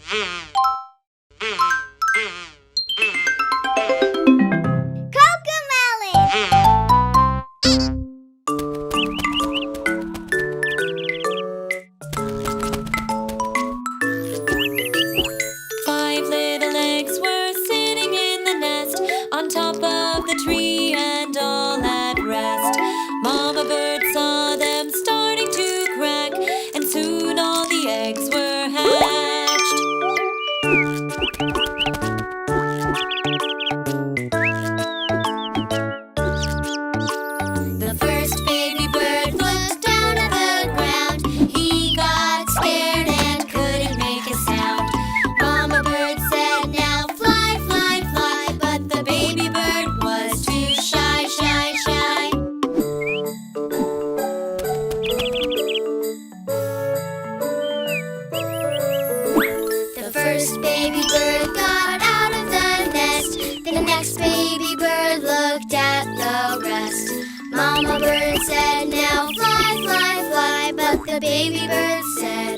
Five little eggs were sitting in the nest on top of the tree and all at rest. Mama bird saw them starting to crack, and soon all the eggs were hatched. The first baby bird looked down at the ground. He got scared and couldn't make a sound. Mama bird said, "Now fly, fly, fly," but the baby bird was too shy, shy, shy. The first baby bird got out of the nest. Then the next baby bird looked at the rest. Mama bird said, "Now fly, fly, fly," but the baby bird said,